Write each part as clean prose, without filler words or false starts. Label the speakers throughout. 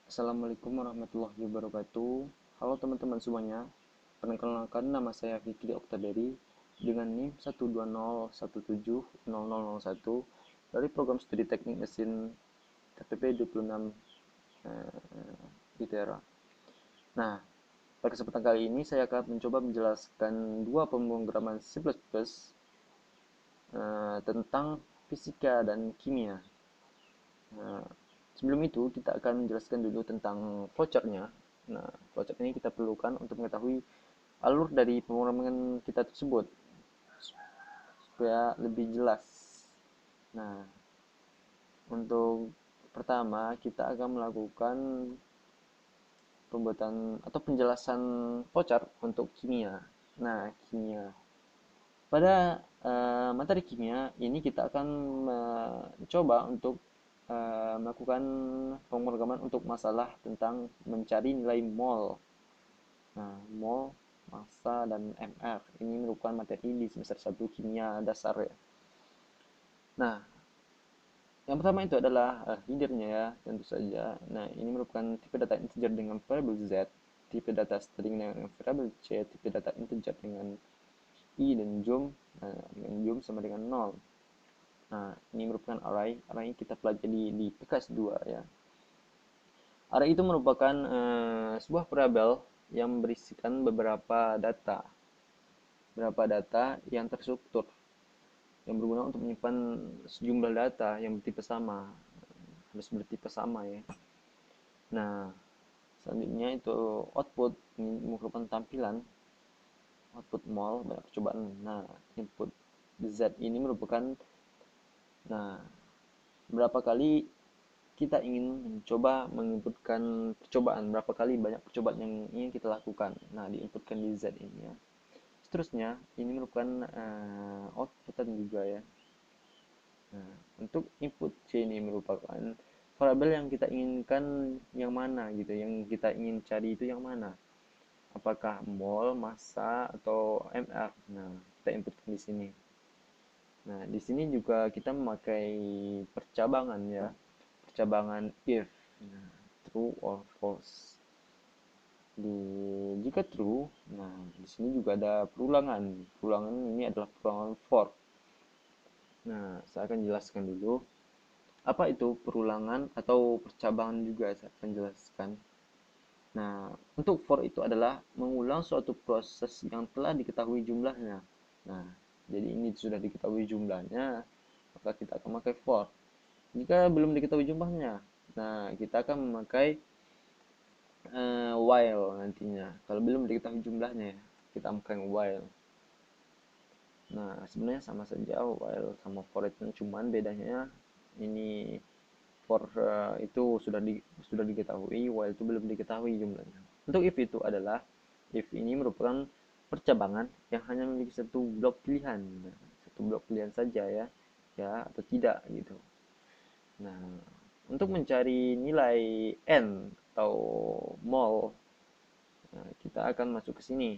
Speaker 1: Assalamualaikum warahmatullahi wabarakatuh. Halo teman-teman semuanya. Perkenalkan, nama saya Fikri Oktaderi dengan NIM 120170001 dari program studi Teknik Mesin KPP 26 ITERA. Nah, pada kesempatan kali ini saya akan mencoba menjelaskan dua pemrograman C++ tentang fisika dan kimia. Nah, sebelum itu kita akan menjelaskan dulu tentang flowchart-nya. Nah, flowchart ini kita perlukan untuk mengetahui alur dari pemrograman kita tersebut supaya lebih jelas. Nah, untuk pertama kita akan melakukan pembuatan atau penjelasan flowchart untuk kimia. Nah, kimia. Pada materi kimia ini kita akan mencoba untuk melakukan pemrograman untuk masalah tentang mencari nilai mol. Nah, mol, massa, dan mr. Ini merupakan materi di semester 1 kimia dasar ya. Nah, yang pertama itu adalah headernya ya, tentu saja. Nah, ini merupakan tipe data integer dengan variable z, tipe data string dengan variable c, tipe data integer dengan i dan jum. Nah, dengan jum sama dengan 0. Nah, ini merupakan array. Array kita pelajari di PKS 2 ya. Array itu merupakan sebuah variabel yang berisikan beberapa data yang terstruktur, yang berguna untuk menyimpan sejumlah data yang bertipe sama, harus bertipe sama ya. Nah, selanjutnya itu output, ini merupakan tampilan output mol, banyak percobaan. Nah, input z ini merupakan, nah, berapa kali kita ingin mencoba menginputkan percobaan, berapa kali banyak percobaan yang ingin kita lakukan. Nah, diinputkan di z ini ya. Seterusnya, ini merupakan outputan juga ya. Nah, untuk input C ini merupakan variabel yang kita inginkan yang mana gitu, yang kita ingin cari itu yang mana. Apakah mol, massa, atau mr. Nah, kita inputkan di sini. Nah, di sini juga kita memakai percabangan ya, percabangan if. Nah, true or false. Jika true, nah di sini juga ada perulangan. Perulangan ini adalah perulangan for. Nah, saya akan jelaskan dulu apa itu perulangan atau percabangan juga saya akan jelaskan. Nah, untuk for itu adalah mengulang suatu proses yang telah diketahui jumlahnya. Nah, jadi ini sudah diketahui jumlahnya, maka kita akan memakai for. Jika belum diketahui jumlahnya, nah kita akan memakai while nantinya. Kalau belum diketahui jumlahnya, kita memakai while. Nah, sebenarnya sama saja while sama for itu, cuman bedanya ini for itu sudah diketahui, while itu belum diketahui jumlahnya. Untuk if itu adalah, if ini merupakan percabangan yang hanya memiliki satu blok pilihan. Nah, satu blok pilihan saja ya, ya atau tidak gitu. Nah, untuk mencari nilai n atau mol, nah, kita akan masuk ke sini.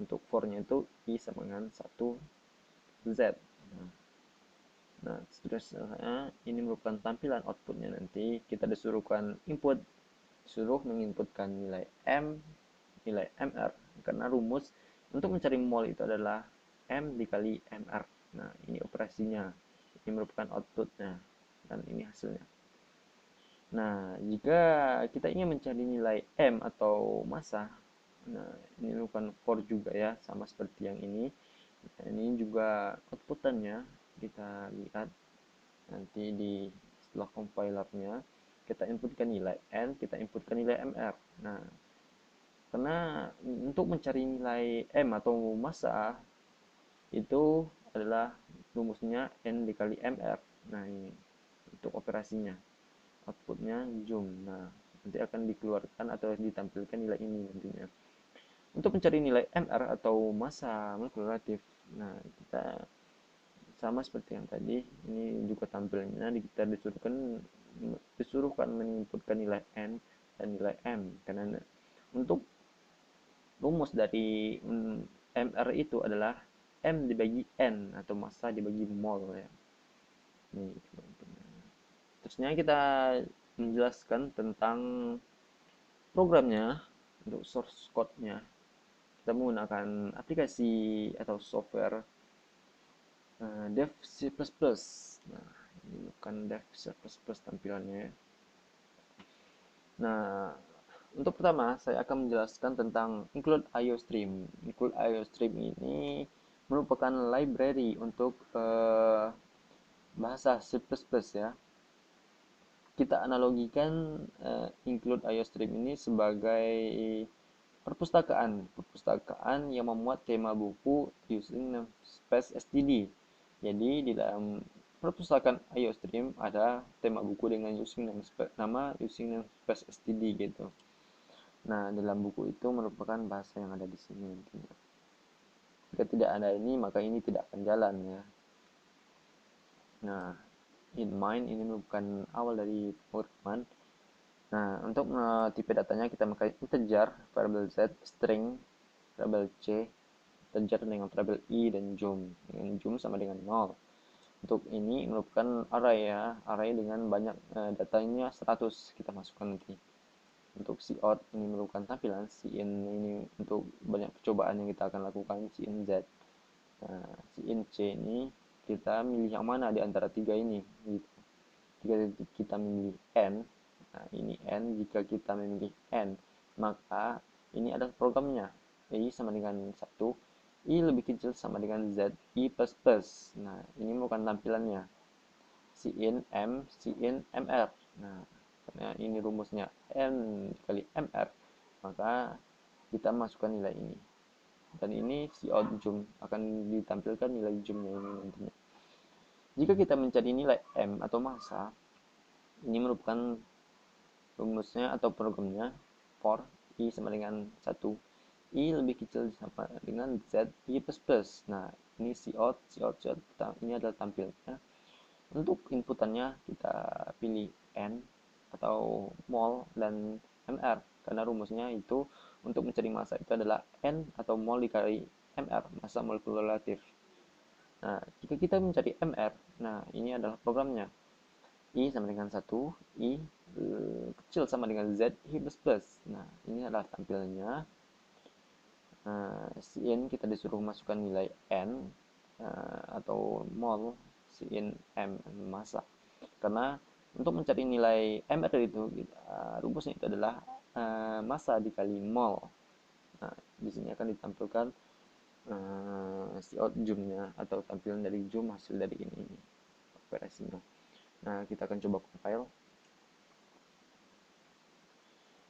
Speaker 1: Untuk for-nya itu i sama dengan 1 z. Nah, seterusnya ini merupakan tampilan outputnya nanti. Kita disuruhkan disuruh menginputkan nilai m, nilai mr. Karena rumus untuk mencari mol itu adalah m dikali mr. Nah, ini operasinya. Ini merupakan outputnya. Dan ini hasilnya. Nah, jika kita ingin mencari nilai m atau massa, nah ini merupakan for juga ya, sama seperti yang ini. Nah, ini juga outputannya kita lihat nanti setelah compilernya. Kita inputkan nilai n, kita inputkan nilai mr. Nah, karena untuk mencari nilai m atau massa itu adalah rumusnya n dikali mr. Nah, ini untuk operasinya, outputnya jum. Nah, nanti akan dikeluarkan atau ditampilkan nilai ini nantinya. Untuk mencari nilai mr atau massa molekulatif, nah kita sama seperti yang tadi, ini juga tampilnya kita disuruhkan menginputkan nilai n dan nilai m. Karena untuk rumus dari mr itu adalah m dibagi n atau massa dibagi mol ya. Ini terusnya kita menjelaskan tentang programnya. Untuk source code-nya kita menggunakan aplikasi atau software dev C++. Nah, ini bukan dev C++ tampilannya. Nah, untuk pertama saya akan menjelaskan tentang include IOStream. Include IOStream ini merupakan library untuk bahasa C++ ya. Kita analogikan include IOStream ini sebagai perpustakaan yang memuat tema buku using namespace std. Jadi di dalam perpustakaan IOStream ada tema buku dengan using namespace std gitu. Nah, dalam buku itu merupakan bahasa yang ada di sini intinya. Jika tidak ada ini, maka ini tidak akan jalan ya. Nah, in mind ini merupakan awal dari pemrograman. Nah, untuk tipe datanya kita memakai integer, variable z, string, variable c, integer dengan variable i, dan jum. Dengan jum sama dengan 0. Untuk ini merupakan array ya, array dengan banyak datanya 100 kita masukkan nanti. Untuk cout ini merupakan tampilan, cin ini untuk banyak percobaan yang kita akan lakukan, cin z. Nah, cin c ini kita milih yang mana di antara tiga ini gitu. Jika kita memilih n, nah ini n, jika kita memilih n, maka ini adalah programnya. I sama dengan 1, i lebih kecil sama dengan z, i plus plus. Nah, ini merupakan tampilannya. Cin m, cin mr. Nah, karena ini rumusnya n kali mr, maka kita masukkan nilai ini. Dan ini cout jum, akan ditampilkan nilai jumnya ini nantinya. Jika kita mencari nilai m atau massa, ini merupakan rumusnya atau programnya for i sama dengan 1, i lebih kecil sama dengan z, i plus plus. Nah, ini cout, ini adalah tampilnya. Untuk inputannya kita pilih n atau mol dan mr, karena rumusnya itu untuk mencari massa itu adalah n atau mol dikali mr, massa molekul relatif. Nah, jika kita mencari mr, nah ini adalah programnya. I sama dengan 1, I kecil sama dengan Z, I plus plus. Nah, ini adalah tampilannya. Cin kita disuruh masukkan nilai N atau mol, Cin M, massa. Karena untuk mencari nilai MR itu, rumusnya itu adalah massa dikali mol. Nah, di sini akan ditampilkan cout jumnya atau tampilan dari jum hasil dari ini operasinya. Nah, kita akan coba compile.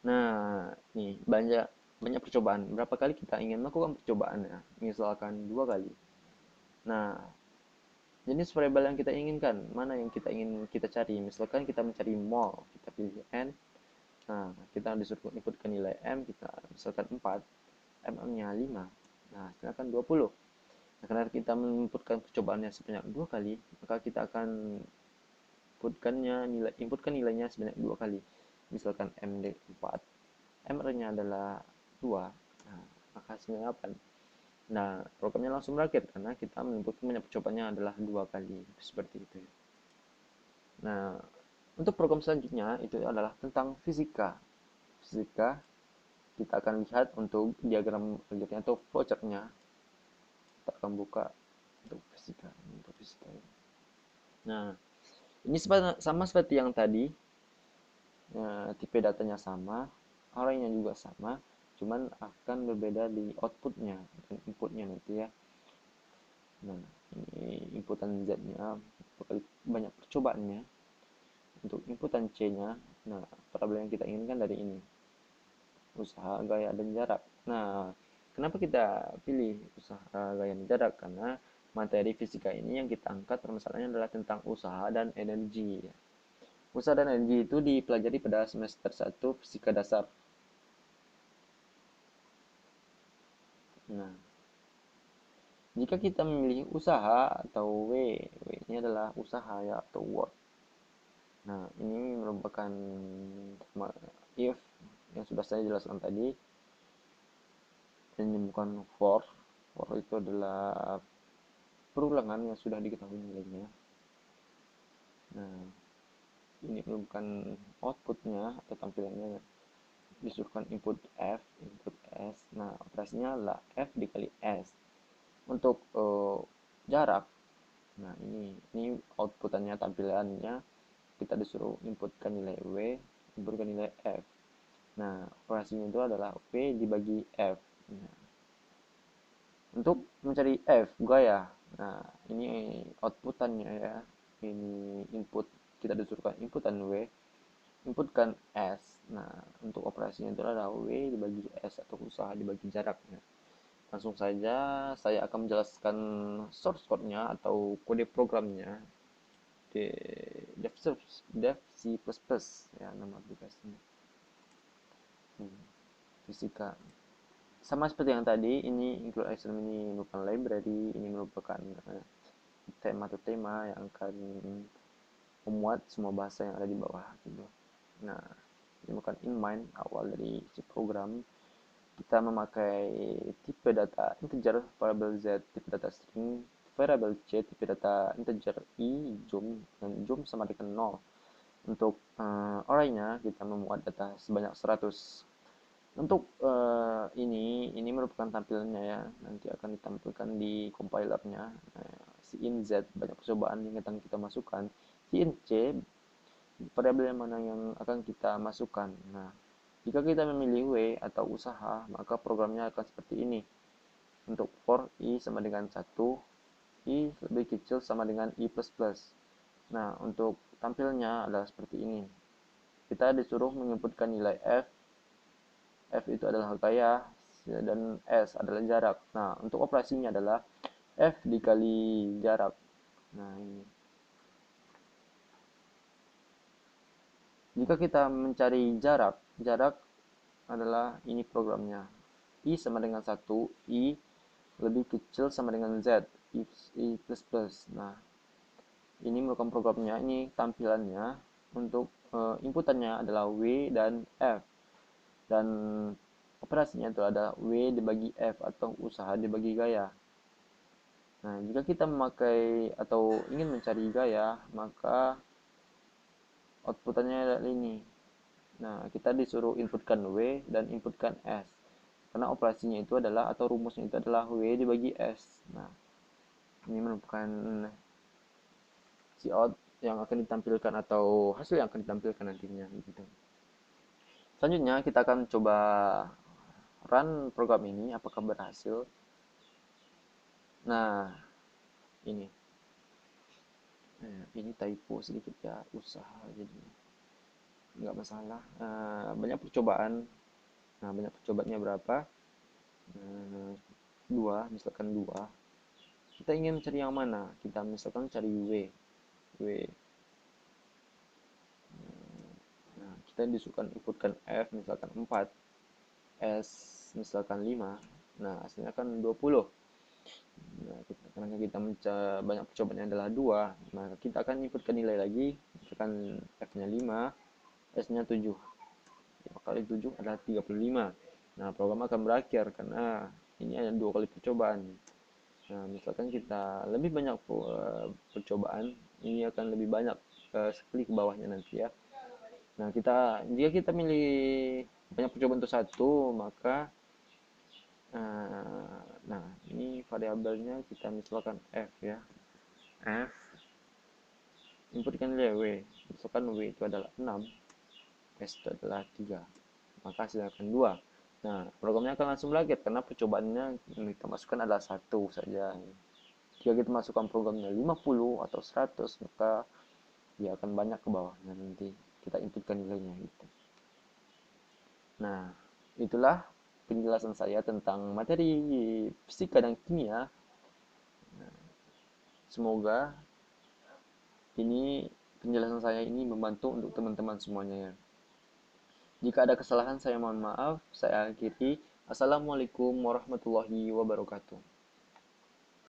Speaker 1: Nah, nih banyak percobaan. Berapa kali kita ingin melakukan percobaan ya? Misalkan 2 kali. Nah, jenis variabel yang kita inginkan, mana yang kita ingin kita cari? Misalkan kita mencari mol, kita pilih n. Nah, kita disuruh inputkan nilai m, kita misalkan 4, mm-nya 5. Nah, silakan 20. Nah, karena kita menginputkan percobaannya sebanyak 2 kali, maka kita akan inputkan nilainya sebanyak 2 kali. Misalkan md 4, mr-nya adalah 2, nah, maka hasilnya 8. Nah, programnya langsung berakhir karena kita menginputkan banyak percobaannya adalah 2 kali, seperti itu. Nah, untuk program selanjutnya itu adalah tentang fisika. Fisika kita akan lihat untuk diagram selanjutnya atau flowchart-nya. Kita akan buka untuk fisika. Nah, ini sama seperti yang tadi. Tipe datanya sama, arraynya juga sama, cuman akan berbeda di outputnya dan inputnya nanti ya. Nah, ini inputan Z-nya banyak percobaannya. Untuk inputan C-nya, nah variabel yang kita inginkan dari ini, usaha, gaya, dan jarak. Nah, kenapa kita pilih usaha, gaya, dan jarak? Karena materi fisika ini yang kita angkat permasalahannya adalah tentang usaha dan energi. Usaha dan energi itu dipelajari pada semester 1 fisika dasar. Nah, jika kita memilih usaha atau W ini adalah usaha ya atau work. Nah, ini merupakan if yang sudah saya jelaskan tadi. Dan bukan for. For itu adalah perulangan yang sudah diketahui nilainya. Nah, ini merupakan outputnya atau tampilannya, disuruhkan input F, input S. Nah, operasinya adalah F dikali S. Untuk jarak, nah ini outputannya, tampilannya, kita disuruh inputkan nilai W, inputkan nilai F. Nah, operasinya itu adalah W dibagi F. Nah, untuk mencari F, gaya. Nah, ini outputannya ya. Ini input, kita disuruhkan inputan W, inputkan S. Nah, untuk operasinya itu adalah W dibagi S atau usaha dibagi jaraknya. Langsung saja saya akan menjelaskan source code-nya atau kode programnya di dev C++ ya nama aplikasinya. Fisika. Sama seperti yang tadi, ini include item ini merupakan library, ini merupakan tema atau tema yang akan memuat semua bahasa yang ada di bawah gitu. Nah, ini bukan in mind awal dari si program. Kita memakai tipe data integer variable z, tipe data string variable c, tipe data integer i, jump, dan jump sama dengan 0. Untuk array-nya kita memuat data sebanyak 100. Untuk ini merupakan tampilannya ya, nanti akan ditampilkan di compilernya. Si in z banyak percobaan yang akan kita masukkan, si in c variabel yang mana yang akan kita masukkan. Nah, jika kita memilih W atau usaha, maka programnya akan seperti ini. Untuk for I sama dengan 1, I lebih kecil sama dengan I++. Nah, untuk tampilnya adalah seperti ini. Kita disuruh menginputkan nilai F. F itu adalah gaya, dan S adalah jarak. Nah, untuk operasinya adalah F dikali jarak. Nah, ini. Jika kita mencari jarak, jarak adalah ini programnya. I sama dengan 1, I lebih kecil sama dengan Z, I++. Nah, ini merupakan programnya, ini tampilannya. Untuk inputannya adalah W dan F. Dan operasinya itu adalah W dibagi F atau usaha dibagi gaya. Nah, jika kita memakai atau ingin mencari gaya, maka outputannya adalah ini. Nah, kita disuruh inputkan W dan inputkan S. Karena operasinya itu adalah, atau rumusnya itu adalah W dibagi S. Nah, ini merupakan cout yang akan ditampilkan atau hasil yang akan ditampilkan nantinya gitu. Selanjutnya kita akan coba run program ini apakah berhasil. Nah, ini typo sedikit ya, usaha jadi nggak masalah. Banyak percobaan. Nah, banyak percobaannya berapa? 2, misalkan 2. Kita ingin cari yang mana? Kita misalkan cari W. Nah, kita disuruhkan inputkan F misalkan 4, S misalkan 5. Nah, hasilnya kan 20. Nah, karena kita banyak percobaannya adalah 2, maka kita akan inputkan nilai lagi, misalkan F-nya 5, S-nya 7. 5 kali 7 adalah 35. Nah, program akan berakhir karena ini hanya 2 kali percobaan. Nah, misalkan kita lebih banyak percobaan, ini akan lebih banyak sekali ke bawahnya nanti ya. Nah, jika kita milih banyak percobaan untuk satu, maka nah ini variabelnya kita misalkan F ya. F inputkan nilai W. Misalkan W itu adalah 6, S itu adalah 3. Maka hasilnya akan 2. Nah, programnya akan langsung berakhir karena percobaannya yang kita masukkan adalah 1 saja. Jika kita masukkan programnya 50 atau 100, maka dia akan banyak ke bawahnya nanti kita inputkan nilainya gitu. Nah, itulah penjelasan saya tentang materi fisika dan kimia. Semoga ini penjelasan saya ini membantu untuk teman-teman semuanya ya. Jika ada kesalahan saya mohon maaf. Saya akhiri. Assalamualaikum warahmatullahi wabarakatuh.